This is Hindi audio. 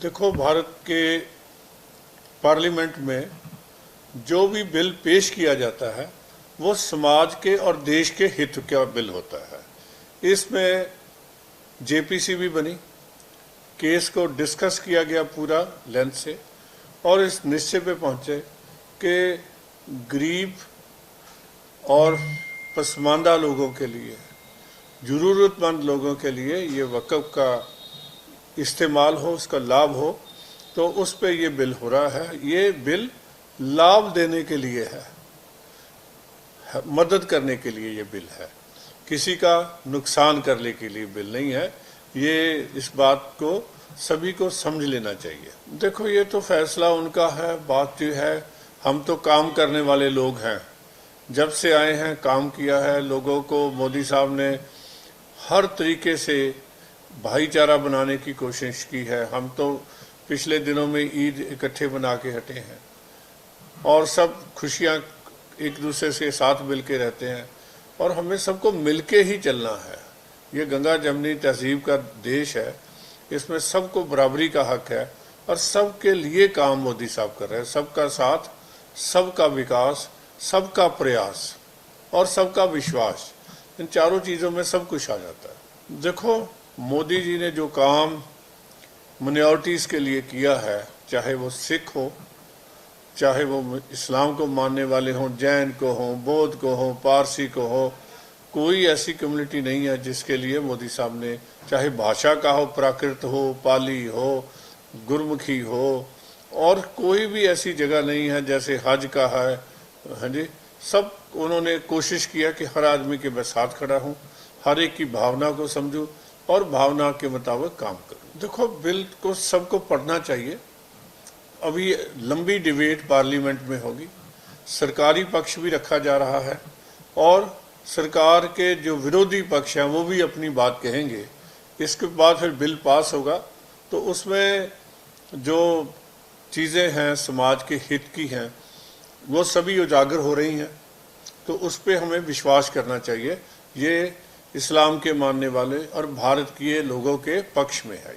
देखो, भारत के पार्लियामेंट में जो भी बिल पेश किया जाता है वो समाज के और देश के हित का बिल होता है। इसमें जेपीसी भी बनी, केस को डिस्कस किया गया पूरा लेंथ से और इस निश्चय पे पहुंचे कि गरीब और पसमानदा लोगों के लिए, ज़रूरतमंद लोगों के लिए ये वक़्फ़ का इस्तेमाल हो, उसका लाभ हो, तो उस पर यह बिल हो रहा है। ये बिल लाभ देने के लिए है, मदद करने के लिए ये बिल है, किसी का नुकसान करने के लिए बिल नहीं है। ये इस बात को सभी को समझ लेना चाहिए। देखो, ये तो फैसला उनका है, बात जो है, हम तो काम करने वाले लोग हैं, जब से आए हैं काम किया है। लोगों को मोदी साहब ने हर तरीके से भाईचारा बनाने की कोशिश की है। हम तो पिछले दिनों में ईद इकट्ठे बना के हटे हैं और सब खुशियां एक दूसरे के साथ मिल के रहते हैं और हमें सबको मिल के ही चलना है। ये गंगा जमनी तहजीब का देश है, इसमें सबको बराबरी का हक है और सबके लिए काम मोदी साहब कर रहे हैं। सबका साथ, सबका विकास, सबका प्रयास और सबका विश्वास, इन चारों चीज़ों में सब कुछ आ जाता है। देखो, मोदी जी ने जो काम माइनॉरिटीज़ के लिए किया है, चाहे वो सिख हो, चाहे वो इस्लाम को मानने वाले हों, जैन को हों, बौद्ध को हों, पारसी को हो, कोई ऐसी कम्युनिटी नहीं है जिसके लिए मोदी साहब ने, चाहे भाषा का हो, प्राकृत हो, पाली हो, गुरमुखी हो, और कोई भी ऐसी जगह नहीं है जैसे हज का है। हाँ जी, सब उन्होंने कोशिश किया कि हर आदमी के मैं साथ खड़ा हूँ, हर एक की भावना को समझूं और भावना के मुताबिक काम करूं। देखो, बिल को सबको पढ़ना चाहिए। अभी लंबी डिबेट पार्लियामेंट में होगी, सरकारी पक्ष भी रखा जा रहा है और सरकार के जो विरोधी पक्ष हैं वो भी अपनी बात कहेंगे। इसके बाद फिर बिल पास होगा तो उसमें जो चीज़ें हैं समाज के हित की हैं वो सभी उजागर हो रही हैं, तो उस पर हमें विश्वास करना चाहिए। ये इस्लाम के मानने वाले और भारत के लोगों के पक्ष में है।